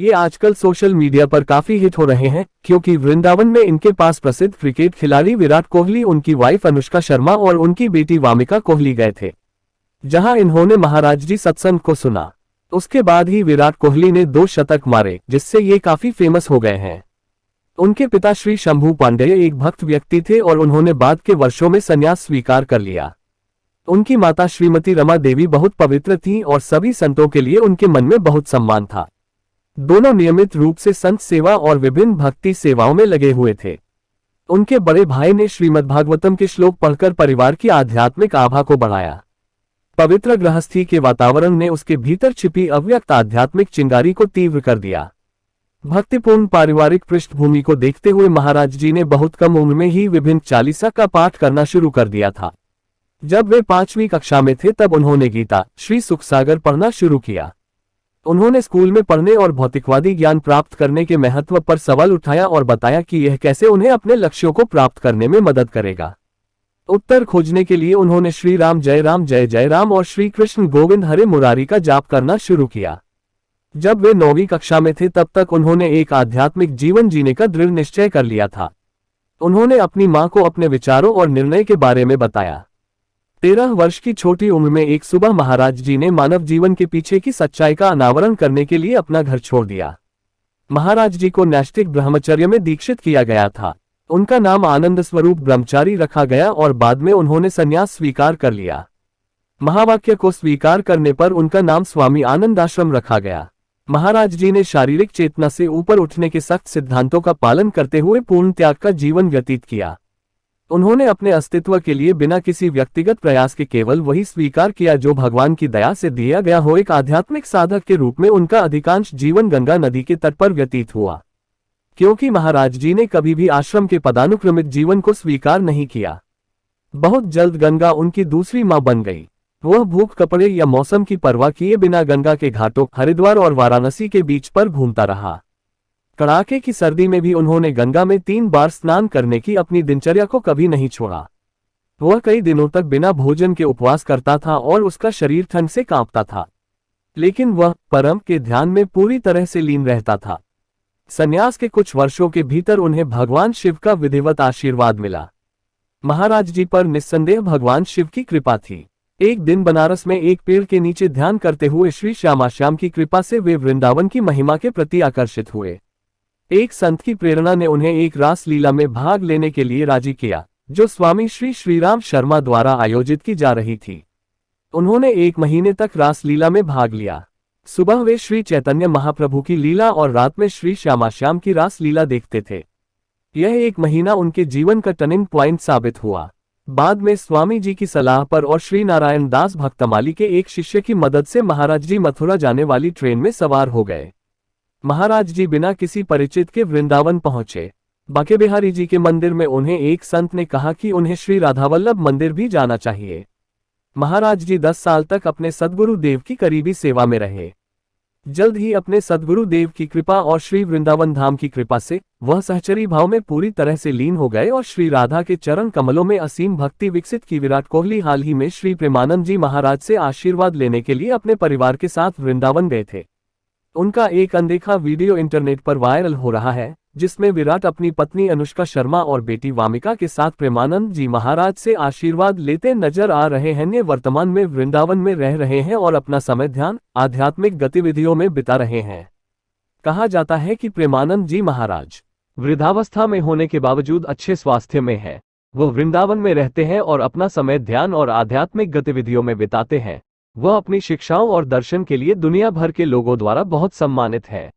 ये आजकल social media पर काफी हिट हो रहे हैं क्योंकि वृंदावन में इनके पास प्रसिद्ध क्रिकेट खिलाड़ी विराट कोहली, उनकी वाइफ अनुष्का शर्मा और उनकी बेटी वामिका कोहली गए थे, जहां इन्होंने महाराज जी सत्संग को सुना। उसके बाद ही विराट कोहली ने 2 शतक मारे, जिससे ये काफी फेमस हो गए हैं। उनके पिता श्री शंभू पांडेय एक भक्त व्यक्ति थे और उन्होंने बाद के वर्षों में संन्यास स्वीकार कर लिया। उनकी माता श्रीमती रमा देवी बहुत पवित्र थीं और सभी संतों के लिए उनके मन में बहुत सम्मान था। दोनों नियमित रूप से संत सेवा और विभिन्न भक्ति सेवाओं में लगे हुए थे। उनके बड़े भाई ने श्रीमद्भागवतम के श्लोक पढ़कर परिवार की आध्यात्मिक आभा को बढ़ाया। पवित्र गृहस्थी के वातावरण ने उसके भीतर छिपी अव्यक्त आध्यात्मिक चिंगारी को तीव्र कर दिया। भक्तिपूर्ण पारिवारिक पृष्ठभूमि को देखते हुए महाराज जी ने बहुत कम उम्र में ही विभिन्न चालीसा का पाठ करना शुरू कर दिया था। जब वे 5वीं कक्षा में थे तब उन्होंने गीता, श्री सुखसागर पढ़ना शुरू किया। उन्होंने स्कूल में पढ़ने और भौतिकवादी ज्ञान प्राप्त करने के महत्व पर सवाल उठाया और बताया कि यह कैसे उन्हें अपने लक्ष्यों को प्राप्त करने में मदद करेगा। उत्तर खोजने के लिए उन्होंने श्री राम जय जय राम और श्री कृष्ण गोविंद हरे मुरारी का जाप करना शुरू किया। जब वे 9वीं कक्षा में थे तब तक उन्होंने एक आध्यात्मिक जीवन जीने का दृढ़ निश्चय कर लिया था। उन्होंने अपनी मां को अपने विचारों और निर्णय के बारे में बताया। 13 वर्ष की छोटी उम्र में एक सुबह महाराज जी ने मानव जीवन के पीछे की सच्चाई का अनावरण करने के लिए अपना घर छोड़ दिया। महाराज जी को नैष्ठिक ब्रह्मचर्य में दीक्षित किया गया था। उनका नाम आनंद स्वरूप ब्रह्मचारी रखा गया और बाद में उन्होंने संन्यास स्वीकार कर लिया। महावाक्य को स्वीकार करने पर उनका नाम स्वामी आनंदाश्रम रखा गया। महाराज जी ने शारीरिक चेतना से ऊपर उठने के सख्त सिद्धांतों का पालन करते हुए पूर्ण त्याग का जीवन व्यतीत किया। उन्होंने अपने अस्तित्व के लिए बिना किसी व्यक्तिगत प्रयास के केवल वही स्वीकार किया जो भगवान की दया से दिया गया हो। एक आध्यात्मिक साधक के रूप में उनका अधिकांश जीवन गंगा नदी के तट पर व्यतीत हुआ, क्योंकि महाराज जी ने कभी भी आश्रम के पदानुक्रमित जीवन को स्वीकार नहीं किया। बहुत जल्द गंगा उनकी दूसरी मां बन गई। वह भूख, कपड़े या मौसम की परवाह किए बिना गंगा के घाटों, हरिद्वार और वाराणसी के बीच पर घूमता रहा। कड़ाके की सर्दी में भी उन्होंने गंगा में 3 बार स्नान करने की अपनी दिनचर्या को कभी नहीं छोड़ा। वह कई दिनों तक बिना भोजन के उपवास करता था और उसका शरीर ठंड से कांपता था, लेकिन वह परम के ध्यान में पूरी तरह से लीन रहता था। संन्यास के कुछ वर्षों के भीतर उन्हें भगवान शिव का विधिवत आशीर्वाद मिला। महाराज जी पर निस्संदेह भगवान शिव की कृपा थी। एक दिन बनारस में एक पेड़ के नीचे ध्यान करते हुए श्री श्यामाश्याम की कृपा से वे वृंदावन की महिमा के प्रति आकर्षित हुए। एक संत की प्रेरणा ने उन्हें एक रास लीला में भाग लेने के लिए राजी किया, जो स्वामी श्री श्रीराम शर्मा द्वारा आयोजित की जा रही थी। उन्होंने 1 महीने तक रास लीला में भाग लिया। सुबह वे श्री चैतन्य महाप्रभु की लीला और रात में श्री श्यामाश्याम की रास लीला देखते थे। यह 1 महीना उनके जीवन का टर्निंग पॉइंट साबित हुआ। बाद में स्वामी जी की सलाह पर और श्री नारायण दास भक्तमाली के एक शिष्य की मदद से महाराज जी मथुरा जाने वाली ट्रेन में सवार हो गए। महाराज जी बिना किसी परिचित के वृंदावन पहुंचे। बांके बिहारी जी के मंदिर में उन्हें एक संत ने कहा कि उन्हें श्री राधावल्लभ मंदिर भी जाना चाहिए। महाराज जी 10 साल तक अपने सद्गुरु देव की करीबी सेवा में रहे। जल्द ही अपने सद्गुरु देव की कृपा और श्री वृंदावन धाम की कृपा से वह सहचरी भाव में पूरी तरह से लीन हो गए और श्री राधा के चरण कमलों में असीम भक्ति विकसित की। विराट कोहली हाल ही में श्री प्रेमानंद जी महाराज से आशीर्वाद लेने के लिए अपने परिवार के साथ वृंदावन गए थे। उनका एक अनदेखा वीडियो इंटरनेट पर वायरल हो रहा है, जिसमें विराट अपनी पत्नी अनुष्का शर्मा और बेटी वामिका के साथ प्रेमानंद जी महाराज से आशीर्वाद लेते नजर आ रहे हैं। वे वर्तमान में वृंदावन में रह रहे हैं और अपना समय ध्यान, आध्यात्मिक गतिविधियों में बिता रहे हैं। कहा जाता है कि प्रेमानंद जी महाराज वृद्धावस्था में होने के बावजूद अच्छे स्वास्थ्य में है। वो वृंदावन में रहते हैं और अपना समय ध्यान और आध्यात्मिक गतिविधियों में बिताते हैं। वह अपनी शिक्षाओं और दर्शन के लिए दुनिया भर के लोगों द्वारा बहुत सम्मानित है।